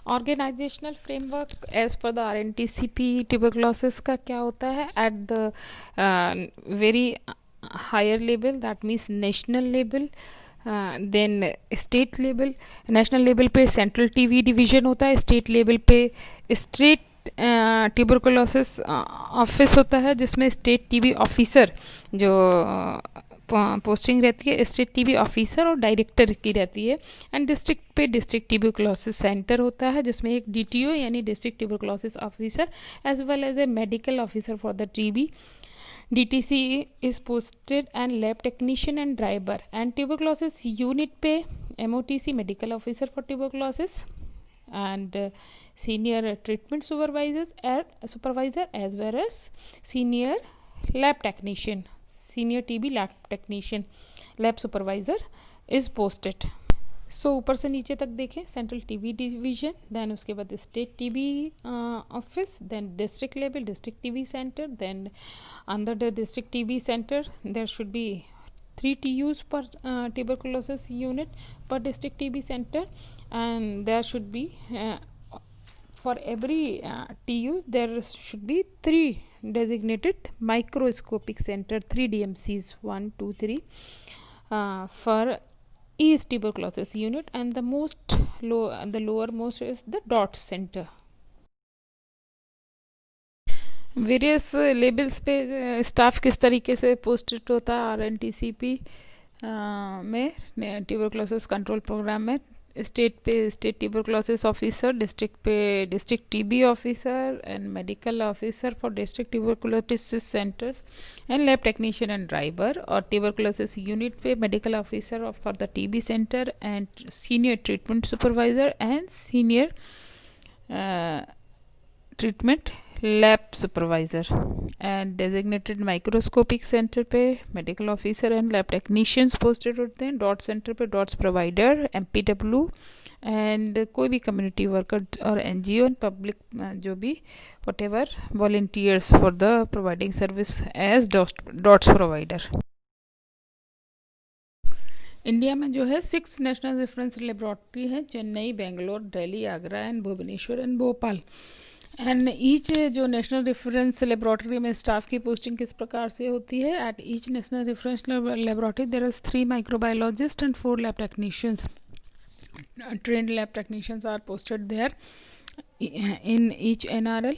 Organisational framework as per the RNTCP tuberculosis का क्या होता है at the very higher level, that means national level, then state level. National level पे central TB division होता है, state level पे state tuberculosis office होता है जिसमें स्टेट टीबी ऑफिसर जो पोस्टिंग रहती है स्टेट टीबी ऑफिसर और डायरेक्टर की रहती है। एंड डिस्ट्रिक्ट पे डिस्ट्रिक्ट ट्यूबरकुलोसिस सेंटर होता है जिसमें एक DTO यानी district tuberculosis officer as well as a medical officer for the TB। DTC is posted and lab technician and driver and tuberculosis unit पे MOTC medical officer for tuberculosis and senior treatment supervisor as well as senior lab technician, senior TB lab technician, lab supervisor is posted। सो ऊपर से नीचे तक देखें, central TB division, then उसके बाद state TB office, then district level district TB centre, then under the district TB centre there should be 3 TUs per tuberculosis unit per district TB center, and there should be for every TU there should be 3 designated microscopic center, 3 DMCs, 1 2 3 for each tuberculosis unit, and the lowermost is the DOTS center। Various labels पे staff किस तरीके से posted होता है RNTCP में tuberculosis control programme में। State पे state tuberculosis officer, district पे district TB officer and medical officer for district tuberculosis centres and lab technician and driver. और ट्यूबरकुलोसिस यूनिट पे medical officer for the TB centre and senior treatment supervisor and senior treatment lab supervisor. And designated microscopic centre पे medical officer and lab technicians posted होते हैं। DOT centre पे DOTS provider MPW and कोई भी community worker और NGO and public जो भी whatever volunteers for the providing service as DOTS provider. India में जो है 6 नेशनल रेफरेंस लेबोरेटरी है, Chennai, Bangalore, Delhi, Agra and Bhubaneswar and Bhopal. And each जो नेशनल रेफरेंस लेबोरेटरी में स्टाफ की पोस्टिंग किस प्रकार से होती है। At each national reference laboratory there is 3 microbiologist and 4 lab technicians. Trained lab technicians are posted there in each NRL।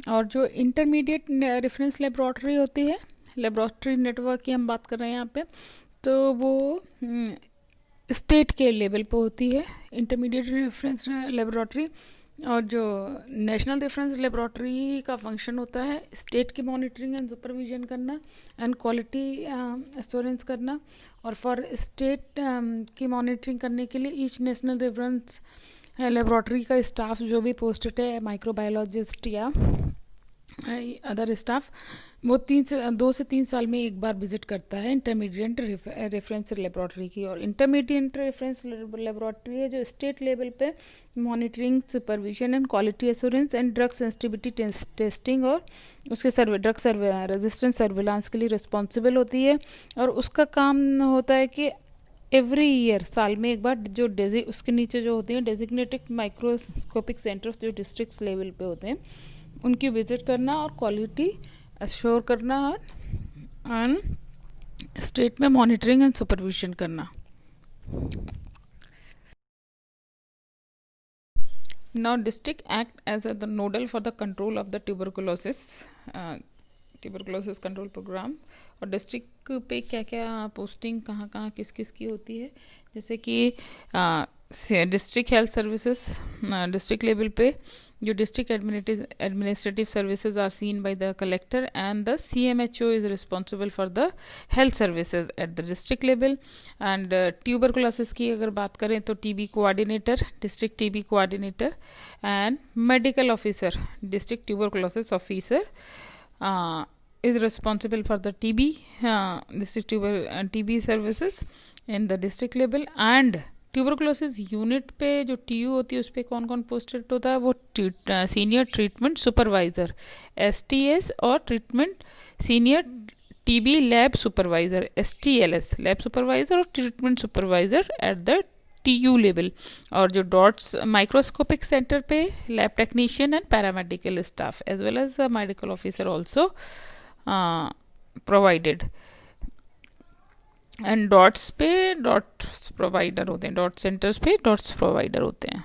और जो इंटरमीडिएट रेफरेंस लेबोरेटरी होती है, लेबोरेटरी नेटवर्क की हम बात कर रहे हैं यहाँ पे, तो वो स्टेट के लेवल पे होती है इंटरमीडिएट रेफरेंस लेबोरेटरी। और जो नेशनल रेफरेंस लेबोरेटरी का फंक्शन होता है स्टेट की मॉनिटरिंग एंड सुपरविजन करना एंड क्वालिटी एश्योरेंस करना। और फॉर स्टेट की मॉनिटरिंग करने के लिए ईच नेशनल रेफरेंस लेबोरेटरी का स्टाफ जो भी पोस्टेड है, माइक्रोबायोलॉजिस्ट या अदर स्टाफ, वो 2 से 3 साल में एक बार विजिट करता है इंटरमीडिएट रेफरेंस लेबोरेटरी की। और इंटरमीडिएट रेफरेंस लेबोरेटरी है जो स्टेट लेवल पे monitoring, supervision and quality assurance and drug sensitivity testing और उसके ड्रग रेजिस्टेंस सर्विलांस के लिए रिस्पॉन्सिबल होती है। और उसका काम होता है कि एवरी ईयर, साल में एक बार, जो उसके नीचे जो होती हैं डेजिग्नेटेड माइक्रोस्कोपिक सेंटर्स जो डिस्ट्रिक्ट लेवल पे होते हैं उनकी विजिट करना और क्वालिटी एश्योर करना और स्टेट में मॉनिटरिंग एंड सुपरविजन करना। Now district act as the nodal for the control of the tuberculosis control program। और डिस्ट्रिक्ट पे क्या क्या पोस्टिंग कहाँ कहाँ किस किस की होती है, जैसे कि district health services, district level पे जो district administrative services are seen by the collector and the CMHO is responsible for the health services at the district level. And tuberculosis की अगर बात करें तो TB coordinator, district TB coordinator and medical officer, district tuberculosis officer is responsible for the district TB services in the district level। and tuberculosis unit पे जो TU होती है उस पर कौन कौन पोस्टेड होता है, वो सीनियर ट्रीटमेंट सुपरवाइज़र STS और treatment senior TB lab supervisor STLS lab supervisor और treatment supervisor at the TU level, और जो डॉट्स माइक्रोस्कोपिक सेंटर पे lab technician and paramedical staff as well as medical officer also provided. And DOTS पे DOTS provider होते हैं, DOT centres पे DOTS provider होते हैं।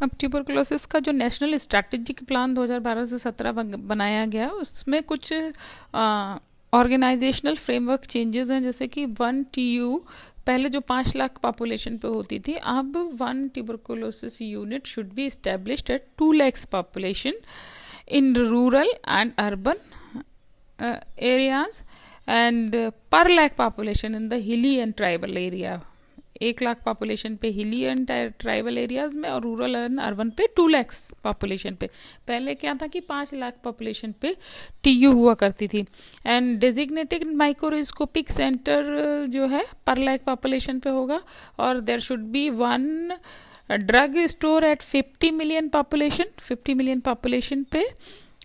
अब ट्यूबरकुलोसिस का जो नेशनल स्ट्रैटेजिक प्लान 2012 से 17 बनाया गया, उसमें कुछ ऑर्गेनाइजेशनल फ्रेमवर्क चेंजेस हैं, जैसे कि 1 TU पहले जो 5 लाख पॉपुलेशन पे होती थी, अब 1 tuberculosis unit should be established at 2 lakhs population in rural and urban areas and per lakh population in the hilly and tribal area. 1 lakh population पे हिली एंड ट्राइबल एरियाज में, और रूरल एंड अर्बन पे 2 lakhs population पे। पहले क्या था कि 5 lakh population पे TU हुआ करती थी। एंड डेजिग्नेटेड माइक्रोस्कोपिक सेंटर जो है पर लाख पॉपुलेशन पे होगा, और there should be 1 drug store at 50 million population. 50 million population पे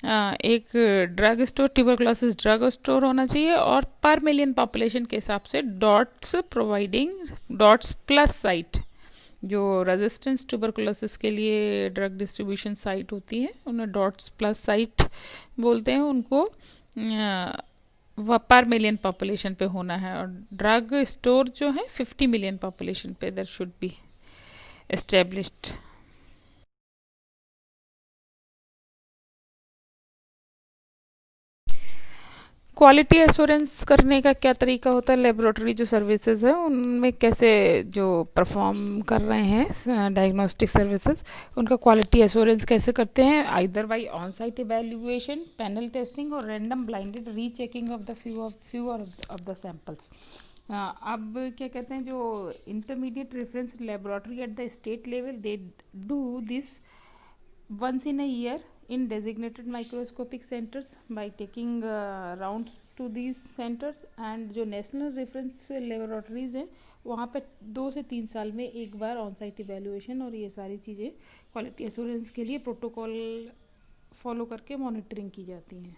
एक drug store, tuberculosis drug store होना चाहिए, और पर मिलियन पॉपुलेशन के हिसाब से DOTS providing DOTS plus site, जो रेजिस्टेंस ट्यूबरकुलोसिस के लिए ड्रग डिस्ट्रीब्यूशन साइट होती है, उन्हें डॉट्स प्लस साइट बोलते हैं, उनको पर मिलियन पॉपुलेशन पे होना है। और ड्रग स्टोर जो है 50 मिलियन पॉपुलेशन पे that should be established. Quality assurance करने का क्या तरीका होता है? लेबोरेटरी जो सर्विसेज है उनमें कैसे जो परफॉर्म कर रहे हैं डायग्नोस्टिक सर्विसेज, उनका क्वालिटी एश्योरेंस कैसे करते हैं? Either by on site evaluation, panel testing और random blinded rechecking of the few of the samples. अब क्या कहते हैं, जो intermediate reference laboratory at the state level, they do this once in a year in designated microscopic centers by taking rounds to these centers, and जो national reference laboratories हैं वहाँ पे 2 से 3 साल में एक बार ऑन साइट इवेल्युएशन और ये सारी चीज़ें क्वालिटी एश्योरेंस के लिए प्रोटोकॉल फॉलो करके मॉनिटरिंग की जाती हैं।